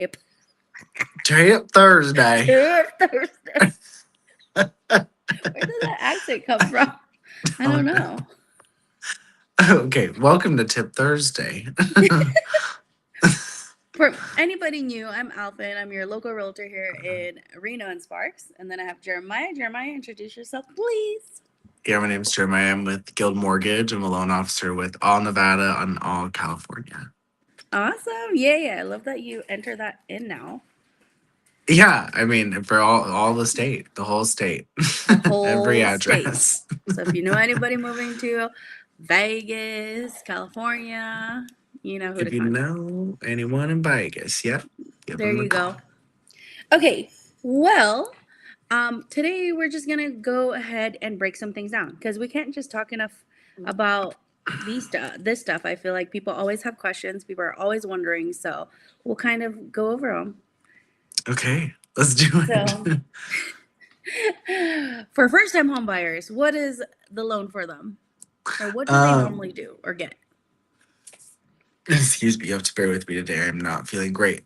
Tip. Tip Thursday. Tip Thursday. Where did that accent come from? I don't Don't know. know. Okay, welcome to Tip Thursday. For anybody new, I'm Alfyn. I'm your local realtor here in Reno and Sparks. And then I have Jeremiah. Jeremiah, introduce yourself, please. Yeah, my name's Jeremiah. I'm with Guild Mortgage. I'm a loan officer with all Nevada and all California. Awesome. Yeah. I love that you enter that in now. Yeah, I mean for all the state, the whole state, The every whole state. address. So if you know anybody moving to Vegas, California, you know who to If you contact. know anyone in Vegas, yep, give There them a you go. call. Okay. Well, today we're just gonna go ahead and break some things down because we can't just talk enough about this stuff. I feel like people always have questions. People are always wondering, so we'll kind of go over them. Okay, let's do So, it. for first-time home buyers, what is the loan for them, or what do they um, normally do or get? Excuse me, you have to bear with me today. I'm not feeling great.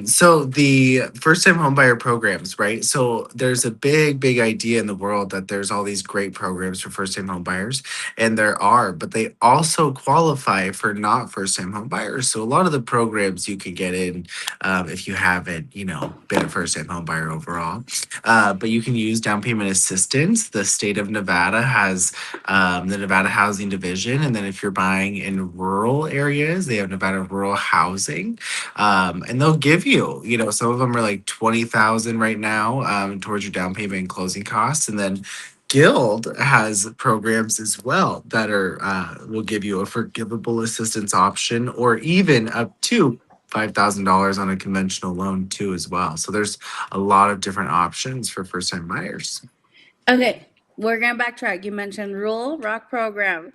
So the first time homebuyer programs, right? So there's a big idea in the world that there's all these great programs for first time homebuyers, and there are, but they also qualify for not first time homebuyers. So a lot of the programs you can get in if you haven't, been a first time homebuyer overall. But you can use down payment assistance. The state of Nevada has the Nevada Housing Division. And then if you're buying in rural areas, they have Nevada Rural Housing. And they'll give you, some of them are like 20,000 right now towards your down payment and closing costs. And then Guild has programs as well that are will give you a forgivable assistance option or even up to $5,000 on a conventional loan too as well. So there's a lot of different options for first time buyers. Okay, we're gonna backtrack. You mentioned Rural Rock Program.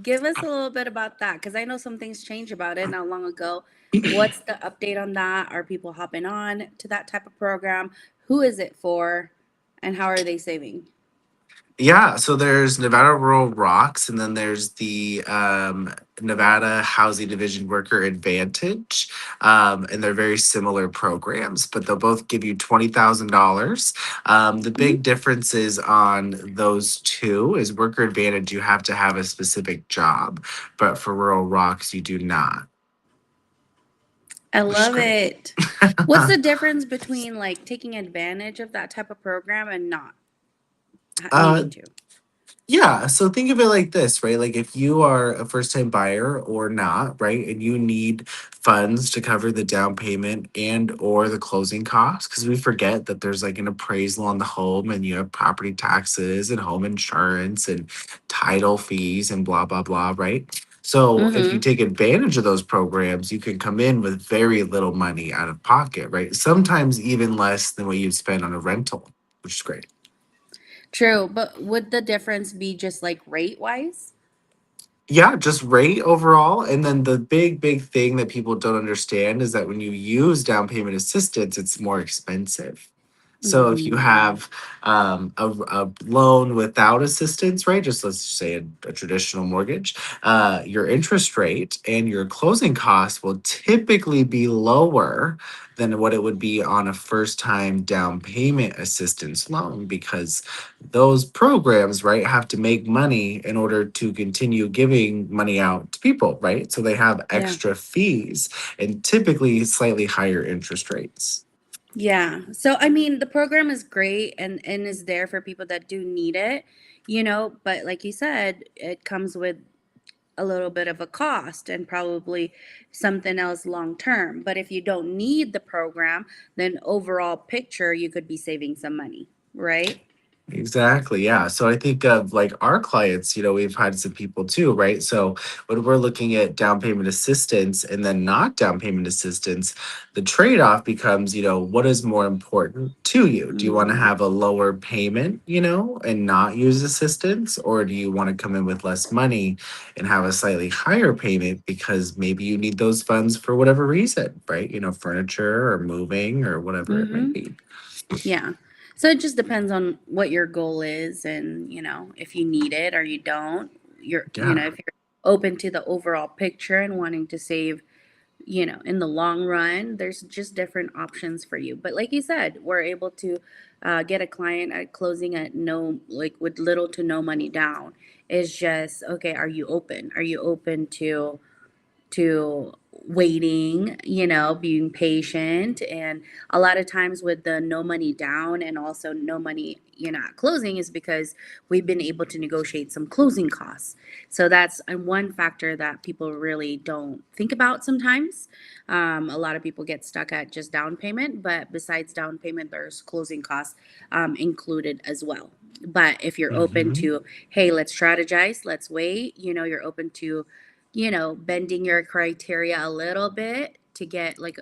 Give us a little bit about that because I know some things changed about it not long ago. What's the update on that? Are people hopping on to that type of program? Who is it for? And how are they saving? Yeah, so there's Nevada Rural Rocks, and then there's the Nevada Housing Division Worker Advantage, and they're very similar programs, but they'll both give you $20,000. The Mhm. big differences on those two is Worker Advantage, you have to have a specific job, but for Rural Rocks, you do not, I which is love great. it. What's the difference between like taking advantage of that type of program and not uh, needing to? Yeah, so think of it like this, right? Like if you are a first time buyer or not, right, and you need funds to cover the down payment and or the closing costs, because we forget that there's like an appraisal on the home and you have property taxes and home insurance and title fees and blah blah blah, right? So if you Mm-hmm. take advantage of those programs, you can come in with very little money out of pocket, right? Sometimes even less than what you'd spend on a rental, which is great. True, but would the difference be just like rate wise? Yeah, just rate overall. And then the big thing that people don't understand is that when you use down payment assistance, it's more expensive. So if you Mm-hmm. have a loan without assistance, right? Just let's say a traditional mortgage, your interest rate and your closing costs will typically be lower than what it would be on a first time down payment assistance loan because those programs, right, have to make money in order to continue giving money out to people, right? So they have Yeah. extra fees and typically slightly higher interest rates. Yeah. So I mean, the program is great and is there for people that do need it, but like you said, it comes with a little bit of a cost and probably something else long term. But if you don't need the program, then overall picture you could be saving some money, right? Exactly. Yeah. So I think of like our clients, we've had some people too, right? So when we're looking at down payment assistance and then not down payment assistance, the trade off becomes, what is more important to you? Do you want to Mhm. have a lower payment, and not use assistance? Or do you want to come in with less money and have a slightly higher payment because maybe you need those funds for whatever reason, right? Furniture or moving or whatever it may Mhm. be. Yeah. So it just depends on what your goal is and, if you need it or you don't. If Yeah. you're open to the overall picture and wanting to save in the long run, there's just different options for you. But like you said, we're able to get a client at closing at no, like with little to no money down. Is just, okay, are you open? Are you open to waiting, being patient. And a lot of times with the no money down and also no money, at closing is because we've been able to negotiate some closing costs. So that's one factor that people really don't think about sometimes. A lot of people get stuck at just down payment, but besides down payment, there's closing costs included as well. But if you're open Hmm. to, hey, let's strategize, let's wait, you're open to bending your criteria a little bit to get like,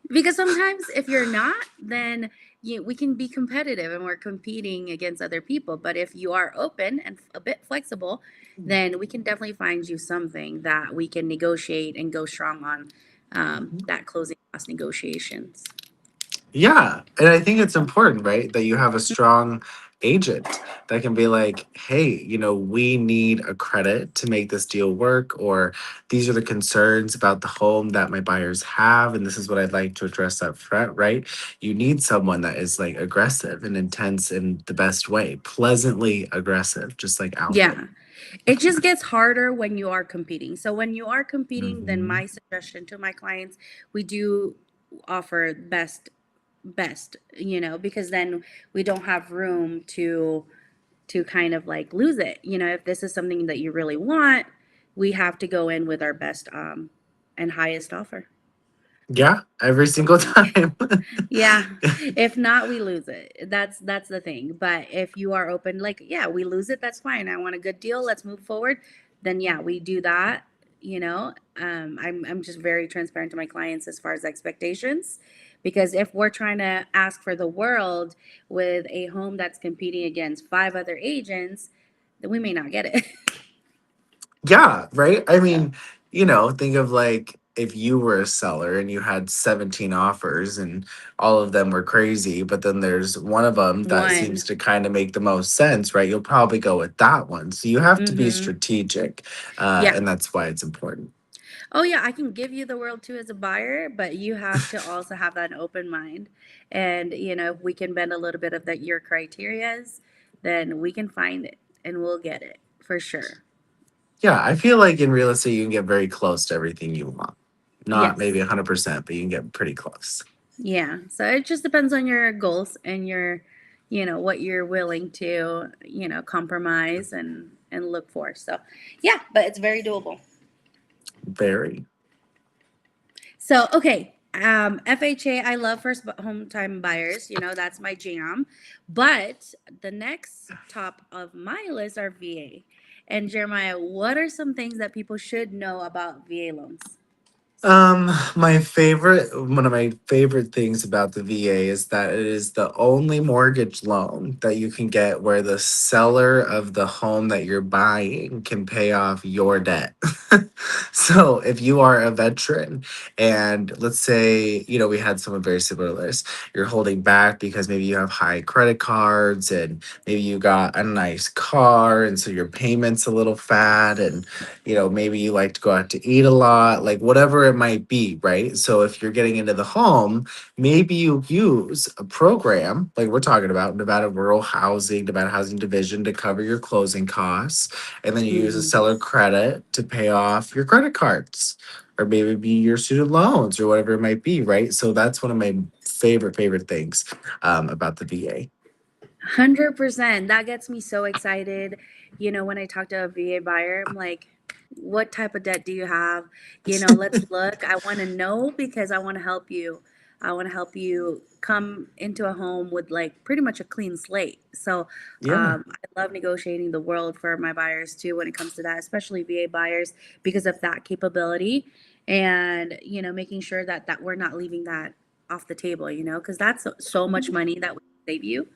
because sometimes if you're not, then we can be competitive and we're competing against other people. But if you are open and a bit flexible, then we can definitely find you something that we can negotiate and go strong on that closing cost negotiations. Yeah. And I think it's important, right? That you have a strong agent that can be like, hey, we need a credit to make this deal work, or these are the concerns about the home that my buyers have. And this is what I'd like to address up front, right? You need someone that is like aggressive and intense in the best way, pleasantly aggressive, just like Alfyn. Yeah. It just gets harder when you are competing. So when you are competing, then Hmm. my suggestion to my clients, we do offer best, because then we don't have room to kind of like lose it. If this is something that you really want, we have to go in with our best and highest offer. Yeah, every single time. Yeah. If not, we lose it. That's the thing. But if you are open, like, yeah, we lose it, that's fine. I want a good deal. Let's move forward. Then yeah, we do that. I'm just very transparent to my clients as far as expectations. Because if we're trying to ask for the world with a home that's competing against five other agents, then we may not get it. Yeah, right? I mean, think of like if you were a seller and you had 17 offers and all of them were crazy, but then there's one of them that seems One. to kind of make the most sense, right? You'll probably go with that one. So you have to be Mm-hmm. strategic, Yeah. and that's why it's important. Oh yeah, I can give you the world too as a buyer, but you have to also have that open mind. And if we can bend a little bit of that your criterias, then we can find it and we'll get it for sure. Yeah, I feel like in real estate, you can get very close to everything you want. Not maybe Yes. 100%, but you can get pretty close. Yeah. So it just depends on your goals and your, what you're willing to, compromise and look for. So, yeah, but it's very doable. Very. So, okay, FHA, I love first home time buyers. That's my jam. But the next top of my list are VA. And Jeremiah, what are some things that people should know about VA loans? One of my favorite things about the VA is that it is the only mortgage loan that you can get where the seller of the home that you're buying can pay off your debt. So if you are a veteran and let's say, we had someone very similar to this, you're holding back because maybe you have high credit cards and maybe you got a nice car and so your payment's a little fat and maybe you like to go out to eat a lot, like whatever it might be, right? So if you're getting into the home, maybe you use a program like we're talking about, Nevada Rural Housing, Nevada Housing Division to cover your closing costs. And then you use a Mm, seller credit to pay off your credit cards or maybe be your student loans or whatever it might be, right? So that's one of my favorite things about the VA. 100%. That gets me so excited. When I talk to a VA buyer, I'm like, what type of debt do you have? Let's look. I want to know because I want to help you. I want to help you come into a home with like pretty much a clean slate. So Yeah, I love negotiating the world for my buyers too when it comes to that, especially VA buyers because of that capability and making sure that we're not leaving that off the table, because that's so much money that would save you.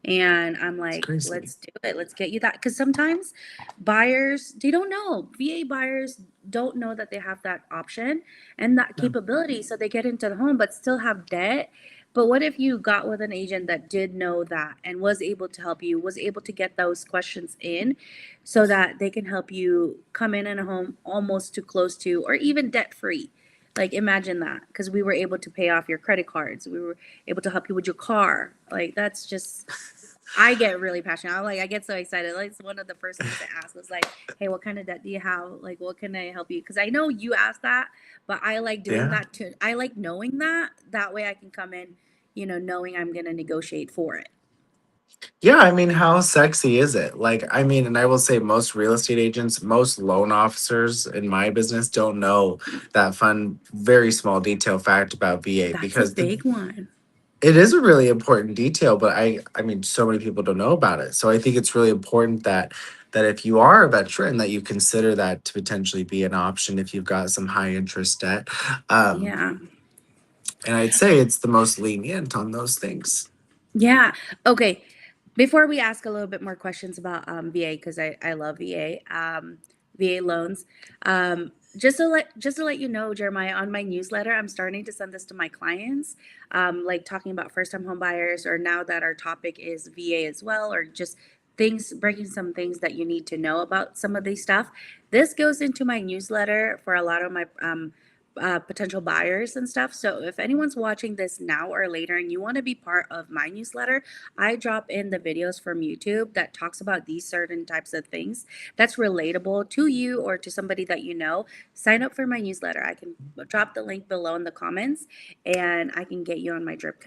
And I'm it's like, crazy. let's do it. Let's get you that. Because sometimes buyers, they don't know. VA buyers don't know that they have that option and that Yeah. capability. So they get into the home, but still have debt. But what if you got with an agent that did know that and was able to help you, was able to get those questions in so that they can help you come in a home almost too close to or even debt free? Like imagine that, because we were able to pay off your credit cards. We were able to help you with your car. Like that's just, I get really passionate. I get so excited. Like it's one of the first things I ask was like, "Hey, what kind of debt do you have? Like, what can I help you?" Because I know you asked that, but I like doing Yeah. that too. I like knowing that. That way, I can come in, knowing I'm gonna negotiate for it. Yeah, I mean, how sexy is it? Like, I mean, and I will say most real estate agents, most loan officers in my business don't know that fun, very small detail fact about VA That's a because big one. it is a really important detail, but I mean, so many people don't know about it. So I think it's really important that if you are a veteran, that you consider that to potentially be an option if you've got some high interest debt. Um, Yeah. and I'd say it's the most lenient on those things. Yeah. Okay. Before we ask a little bit more questions about VA, because I love VA, VA loans. Just to let you know, Jeremiah, on my newsletter, I'm starting to send this to my clients, like talking about first time home buyers, or now that our topic is VA as well, or just things, breaking some things that you need to know about some of these stuff. This goes into my newsletter for a lot of my potential buyers and stuff. So if anyone's watching this now or later and you want to be part of my newsletter, I drop in the videos from YouTube that talks about these certain types of things that's relatable to you or to somebody that you know. Sign up for my newsletter. I can drop the link below in the comments and I can get you on my drip.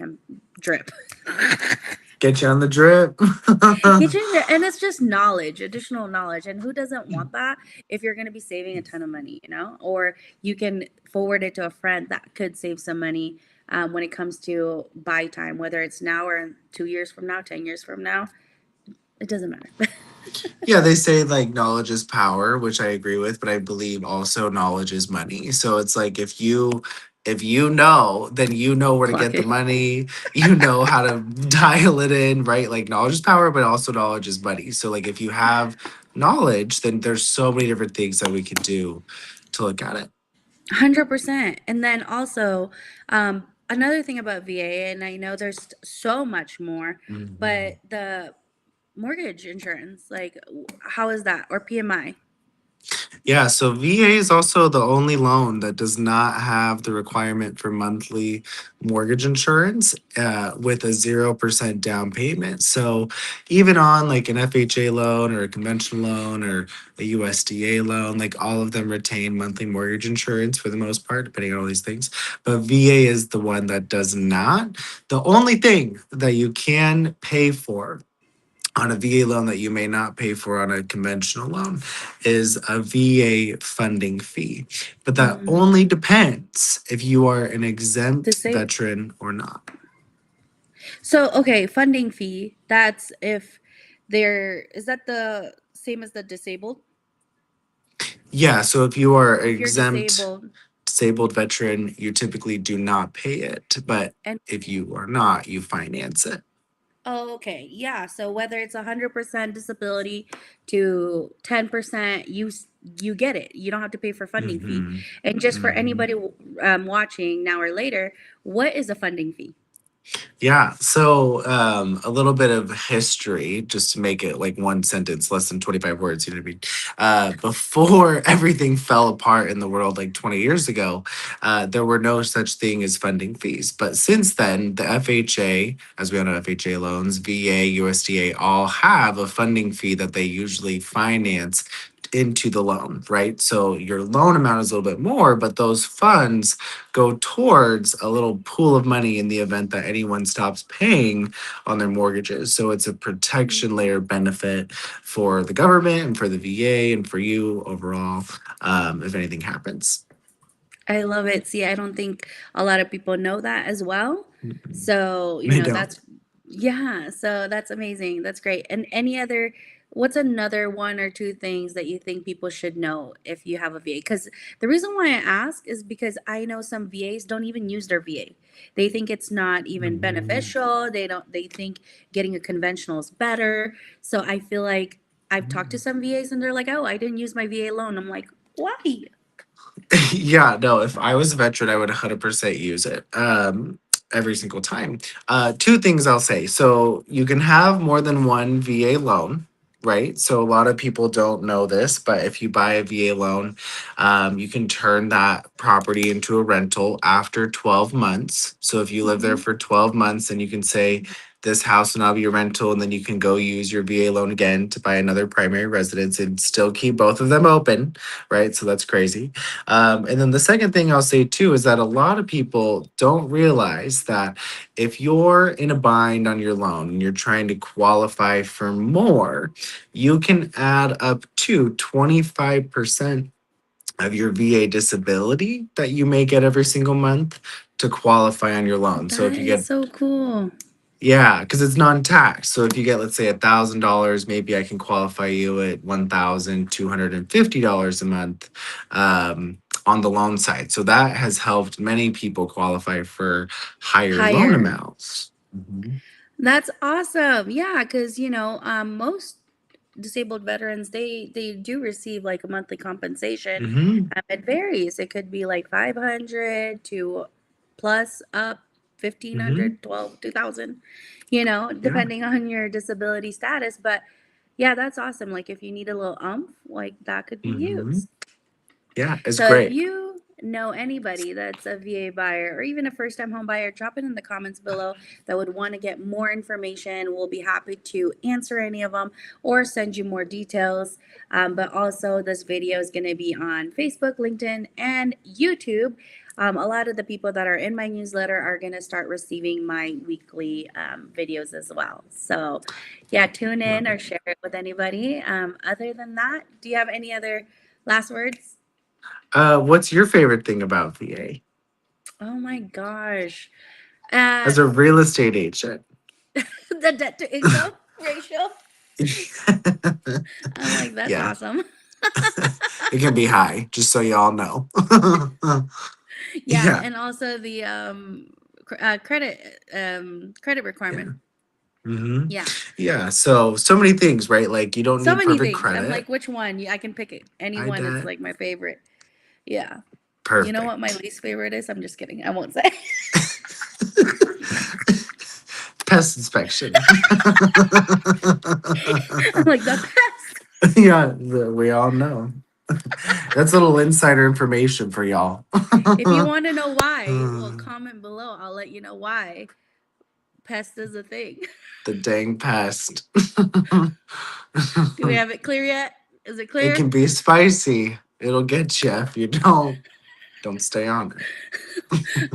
Get you on the drip. Get you in there, and it's just knowledge, additional knowledge. And who doesn't want that if you're going to be saving a ton of money, Or you can forward it to a friend that could save some money when it comes to buy time, whether it's now or 2 years from now, 10 years from now. It doesn't matter. Yeah, they say like knowledge is power, which I agree with, but I believe also knowledge is money. So it's like if you know, then you know where to Clock get the it. money, you know how to dial it in, right? Like knowledge is power, but also knowledge is money. So like if you have knowledge, then there's so many different things that we could do to look at it. 100%. And then also, another thing about VA, and I know there's so much more, but Mhm. the mortgage insurance, like, how is that? Or PMI? Yeah, so VA is also the only loan that does not have the requirement for monthly mortgage insurance with a 0% down payment. So even on like an FHA loan or a conventional loan or a USDA loan, like all of them retain monthly mortgage insurance for the most part, depending on all these things. But VA is the one that does not. The only thing that you can pay for on a VA loan that you may not pay for on a conventional loan is a VA funding fee. But that Mm, only depends if you are an to exempt say, veteran or not. so okay, funding fee. That's if there is that the same as the disabled? Yeah, so if you are If you're exempt disabled disabled veteran, you typically do not pay it. But and if you are not, you finance it. oh, okay, yeah. So whether it's 100% disability to 10%, you get it. You don't have to pay for funding fee. Hmm. And just for Hmm. anybody watching now or later, what is a funding fee? Yeah. So a little bit of history, just to make it like one sentence, less than 25 words, you know what I mean? Before everything fell apart in the world like 20 years ago, there were no such thing as funding fees. But since then, the FHA, as we all know, FHA loans, VA, USDA, all have a funding fee that they usually finance into the loan, right? So your loan amount is a little bit more, but those funds go towards a little pool of money in the event that anyone stops paying on their mortgages. So it's a protection layer benefit for the government and for the VA and for you overall, if anything happens. I love it. See, I don't think a lot of people know that as well. Mhm. So, They don't. yeah, so that's amazing. That's great. And what's another one or two things that you think people should know if you have a VA? Because the reason why I ask is because I know some VAs don't even use their VA. They think it's not even Mhm. beneficial. They think getting a conventional is better. So I feel like I've talked to some VAs and they're like, oh, I didn't use my VA loan. I'm like, why? Yeah, no, if I was a veteran, I would 100% use it every single time. Two things I'll say. So you can have more than one VA loan, right? So a lot of people don't know this, but if you buy a VA loan, you can turn that property into a rental after 12 months. So if you live there Hmm. for 12 months, then you can say this house will now be a rental, and then you can go use your VA loan again to buy another primary residence and still keep both of them open, right? So that's crazy. And then the second thing I'll say too is that a lot of people don't realize that if you're in a bind on your loan and you're trying to qualify for more, you can add up to 25% of your VA disability that you may get every single month to qualify on your loan. So if That you is get, so cool. yeah, because it's non-tax. So if you get, let's say, $1,000, maybe I can qualify you at $1,250 a month on the loan side. So that has helped many people qualify for higher loan Higher. amounts. Mhm. That's awesome. Yeah, because most disabled veterans they do receive like a monthly compensation. Mhm. It varies. It could be like 500 to plus up Mhm. 1,500, 2,000. Yeah. Depending on your disability status. But yeah, that's awesome. Like if you need a little like that could be Mhm. used. Yeah, it's So if great. you know anybody that's a VA buyer or even a first time home buyer, drop it in the comments below that would want to get more information. We'll be happy to answer any of them or send you more details. But also, this video is going to be on Facebook, LinkedIn, and YouTube. A lot of the people that are in my newsletter are going to start receiving my weekly videos as well. So, yeah, tune in Love or it. share it with anybody. Other than that, do you have any other last words? What's your favorite thing about VA Oh my gosh. Uh, as a real estate agent? the debt to income ratio. I'm like, that's Yeah, awesome. it can be high, just so y'all know. Yeah, Yeah, and also the credit yeah. requirement. Hmm. Yeah. Yeah, so many things, right? Like you don't So need many perfect things. I'm credit. like, which one? I can pick it. Any I one is bet. like my favorite. Yeah. You know what my Perfect. least favorite is? I'm just kidding. I won't say. Pest inspection. I'm like the pest. Yeah, we all know. That's a little insider information for y'all. If you want to know why, well, comment below. I'll let you know why pest is a thing. The dang pest. Do we have it clear yet? Is it It clear? can be spicy. It'll get you if you don't stay on it.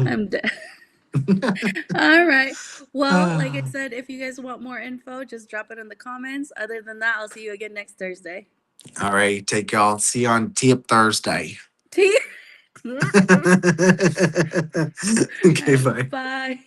I'm dead. All right. Well, like I Ah, said, if you guys want more info, just drop it in the comments. Other than that, I'll see you again next Thursday. all right, take y'all. See you on Tip Thursday. Tea. Okay, bye. Bye.